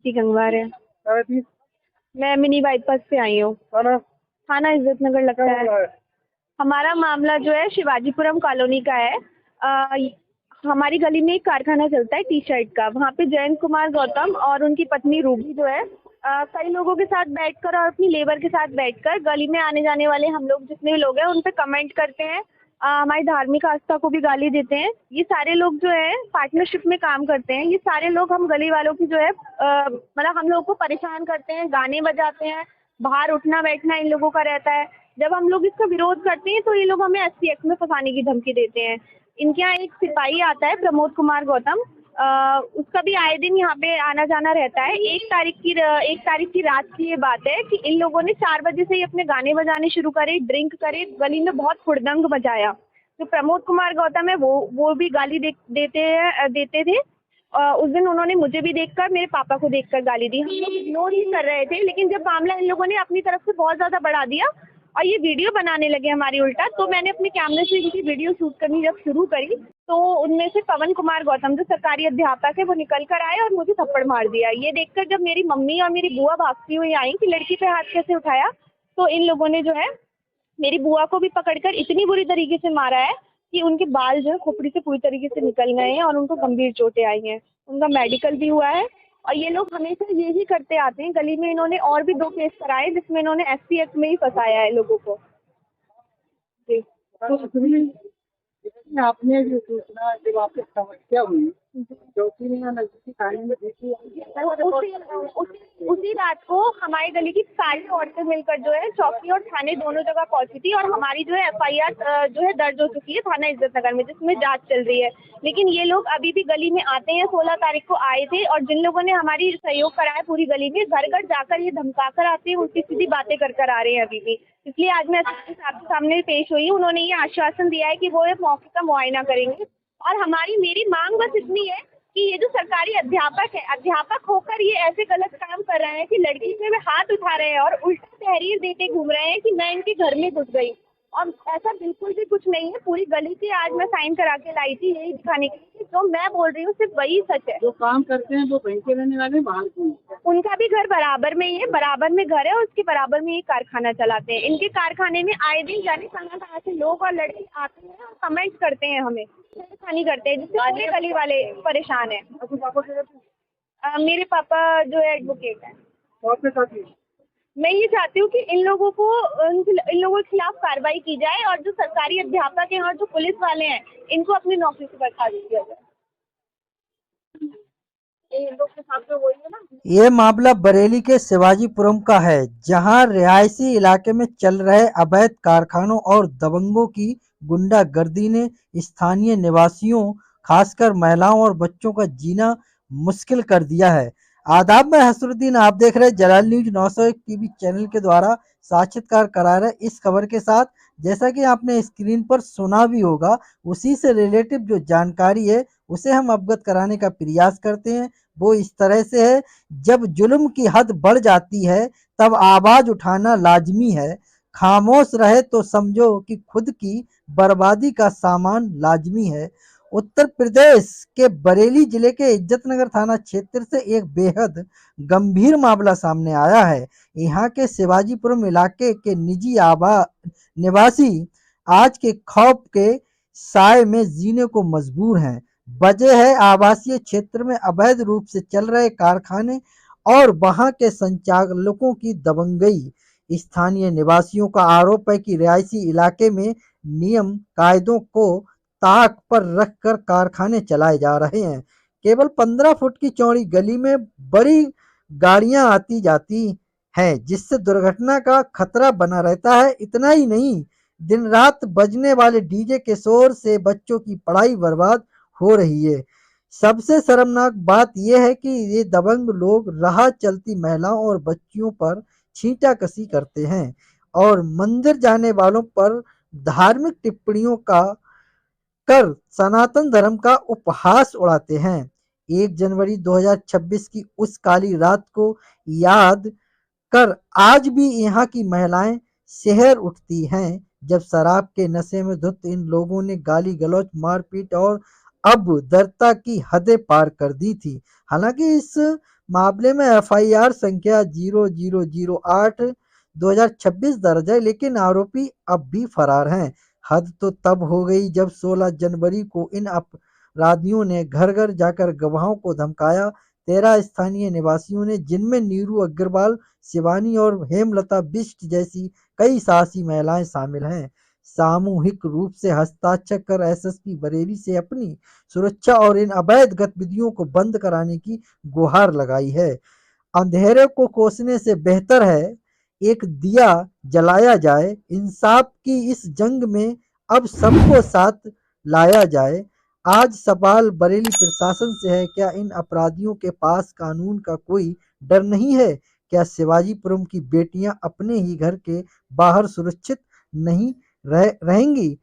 की गंगवार है। कहाँ थी? मैं मिनी बाईपास से आई हूँ। थाना? थाना इज्जत नगर क्या लगता है। मामला है? हमारा मामला जो है शिवाजीपुरम कॉलोनी का है। हमारी गली में एक कारखाना चलता है टी शर्ट का। वहाँ पे जयंत कुमार गौतम और उनकी पत्नी रूबी जो है कई लोगों के साथ बैठकर और अपनी लेबर के साथ बैठकर गली में आने जाने वाले हम लोग जितने भी लोग हैं उन पे कमेंट करते हैं। हमारी धार्मिक आस्था को भी गाली देते हैं। ये सारे लोग जो है पार्टनरशिप में काम करते हैं। ये सारे लोग हम गली वालों की जो है मतलब हम लोग को परेशान करते हैं, गाने बजाते हैं, बाहर उठना बैठना इन लोगों का रहता है। जब हम लोग इसका विरोध करते हैं तो ये लोग हमें एससी एक्ट में फंसाने की धमकी देते हैं। इनके यहाँ एक सिपाही आता है प्रमोद कुमार गौतम। उसका भी आए दिन यहाँ पे आना जाना रहता है। 1 तारीख की रात की ये बात है कि इन लोगों ने 4 बजे से ही अपने गाने बजाने शुरू करे, ड्रिंक करे, गली में बहुत हुड़दंग मचाया। जो प्रमोद कुमार गौतम है वो भी गाली देते थे। उस दिन उन्होंने मुझे भी देखकर, मेरे पापा को देखकर गाली दी। हम लोग इग्नोर ही कर रहे थे, लेकिन जब मामला इन लोगों ने अपनी तरफ से बहुत ज़्यादा बढ़ा दिया और ये वीडियो बनाने लगे हमारी उल्टा, तो मैंने अपने कैमरे से इनकी वीडियो शूट करनी जब शुरू करी, तो उनमें से पवन कुमार गौतम जो सरकारी अध्यापक है वो निकल कर आए और मुझे थप्पड़ मार दिया। ये देखकर जब मेरी मम्मी और मेरी बुआ भागती हुई आई कि लड़की पे हाथ कैसे उठाया, तो इन लोगों ने जो है मेरी बुआ को भी पकड़कर इतनी बुरी तरीके से मारा है कि उनके बाल जो है खोपड़ी से पूरी तरीके से निकल गए हैं और उनको गंभीर चोटें आई हैं। उनका मेडिकल भी हुआ है। और ये लोग हमेशा यही करते आते हैं। गली में इन्होंने और भी 2 केस कराए जिसमें इन्होंने एससी एक्ट में ही फंसाया है लोगों को। जी। तो इसमें आपने जो सूचना जब आपकी समस्या हुई, चौकी में या नजदीकी थाने में दी थी? उसी रात को हमारी गली की सारी औरतें मिलकर जो है चौकी और थाने दोनों जगह पहुंची थी और हमारी जो है एफआईआर जो है दर्ज हो चुकी है थाना इज्जत नगर में, जिसमें जांच चल रही है। लेकिन ये लोग अभी भी गली में आते हैं। 16 तारीख को आए थे और जिन लोगों ने हमारी सहयोग कराया पूरी गली में, घर घर जाकर ये धमका कर आते हैं, उल्टी सीधी बातें कर आ रहे हैं अभी भी। इसलिए आज मैं एसपी साहब के सामने पेश हुई। उन्होंने ये आश्वासन दिया है कि वो एक मौके का मुआयना करेंगे। और मेरी मांग बस इतनी है कि ये जो सरकारी अध्यापक है, अध्यापक होकर ये ऐसे गलत काम कर रहे हैं कि लड़की पे वे हाथ उठा रहे हैं और उल्टा तहरीर देते घूम रहे हैं कि मैं इनके घर में घुस गई। और ऐसा बिल्कुल भी कुछ नहीं है। पूरी गली के आज मैं साइन करा के लाई थी यही दिखाने के लिए कि जो मैं बोल रही हूँ सिर्फ वही सच है। जो काम करते हैं वो वहीं के रहने वाले, बाहर के? उनका भी घर बराबर में ही है, बराबर में घर है और उसके बराबर में ये कारखाना चलाते हैं। इनके कारखाने में आए दिन जाने कहाँ से लोग और लड़के आते हैं और कमेंट करते हैं, हमें छेड़खानी करते हैं, जिससे पूरे गली वाले परेशान हैं। आपके पापा क्या करते हैं? मेरे पापा जो है एडवोकेट है। तो आपके साथ ही? मैं ये चाहती हूँ कि इन लोगों के खिलाफ कार्रवाई की जाए और जो सरकारी अध्यापक हैं और जो पुलिस वाले हैं इनको अपनी नौकरी से बर्खास्त किया जाए। इन लोग के साथ तो वही है ना। ये मामला बरेली के शिवाजीपुरम का है, जहां रिहायशी इलाके में चल रहे अवैध कारखानों और दबंगों की गुंडागर्दी ने स्थानीय निवासियों, खासकर महिलाओं और बच्चों का जीना मुश्किल कर दिया है। आदाब, मैं हसरुद्दीन, आप देख रहे हैं जलाल न्यूज 901 टीवी चैनल के द्वारा साक्षात्कार करा रहे इस खबर के साथ। जैसा कि आपने स्क्रीन पर सुना भी होगा, उसी से रिलेटिव जो जानकारी है उसे हम अवगत कराने का प्रयास करते हैं। वो इस तरह से है, जब जुल्म की हद बढ़ जाती है तब आवाज उठाना लाजमी है। खामोश रहे तो समझो कि खुद की बर्बादी का सामान लाजमी है। उत्तर प्रदेश के बरेली जिले के इज्जतनगर थाना क्षेत्र से एक बेहद गंभीर मामला सामने आया है। यहाँ के शिवाजीपुरम इलाके के निजी निवासी आज के खौफ के साए में जीने को मजबूर हैं। वजह है आवासीय क्षेत्र में अवैध रूप से चल रहे कारखाने और वहां के संचालकों की दबंगई। स्थानीय निवासियों का आरोप है कि रिहायशी इलाके में नियम कायदों को ताक पर रखकर कारखाने चलाए जा रहे हैं। केवल 15 फुट की चौड़ी गली में बड़ी गाड़ियां आती जाती हैं, जिससे दुर्घटना का खतरा बना रहता है। इतना ही नहीं, दिन रात बजने वाले डीजे के शोर से बच्चों की पढ़ाई बर्बाद हो रही है। सबसे शर्मनाक बात यह है कि ये दबंग लोग राह चलती महिलाओं और बच्चियों पर छींटाकशी करते हैं और मंदिर जाने वालों पर धार्मिक टिप्पणियों का कर सनातन धर्म का उपहास उड़ाते हैं। 1 जनवरी 2026 की उस काली रात को याद कर आज भी यहाँ की महिलाएं शहर उठती हैं, जब शराब के नशे में धुत इन लोगों ने गाली गलौज, मारपीट और अभद्रता की हदें पार कर दी थी। हालांकि इस मामले में एफआईआर संख्या 0008/2026 दर्ज है, लेकिन आरोपी अब भी फरार हैं। हद तो तब हो गई जब 16 जनवरी को इन अपराधियों ने घर घर जाकर गवाहों को धमकाया। 13 स्थानीय निवासियों ने, जिनमें नीरू अग्रवाल, शिवानी और हेमलता बिष्ट जैसी कई साहसी महिलाएं शामिल हैं, सामूहिक रूप से हस्ताक्षर कर एसएसपी बरेली से अपनी सुरक्षा और इन अवैध गतिविधियों को बंद कराने की गुहार लगाई है। अंधेरे को कोसने से बेहतर है एक दिया जलाया जाए। इंसाफ की इस जंग में अब सबको साथ लाया जाए। आज सवाल बरेली प्रशासन से है, क्या इन अपराधियों के पास कानून का कोई डर नहीं है? क्या शिवाजीपुरम की बेटियां अपने ही घर के बाहर सुरक्षित नहीं रहेंगी?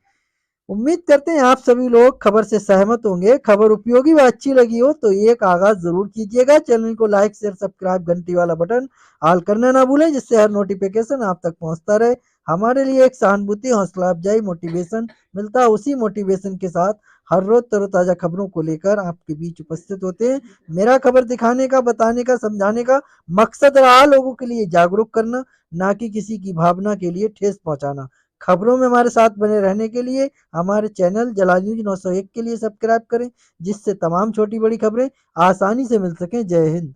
उम्मीद करते हैं आप सभी लोग खबर से सहमत होंगे। खबर उपयोगी व अच्छी लगी हो तो एक आगाज जरूर कीजिएगा। चैनल को लाइक, शेयर, सब्सक्राइब, घंटी वाला बटन ऑल करना ना भूलें, जिससे हर नोटिफिकेशन आप तक पहुंचता रहे। हमारे लिए एक सहानुभूति, हौसला अफजाई, मोटिवेशन मिलता है। उसी मोटिवेशन के साथ हर रोज तरोताजा खबरों को लेकर आपके बीच उपस्थित होते हैं। मेरा खबर दिखाने का, बताने का, समझाने का मकसद रहा लोगों के लिए जागरूक करना, ना कि किसी की भावना के लिए ठेस पहुंचाना। खबरों में हमारे साथ बने रहने के लिए हमारे चैनल जलाल न्यूज 901 के लिए सब्सक्राइब करें, जिससे तमाम छोटी बड़ी खबरें आसानी से मिल सकें। जय हिंद।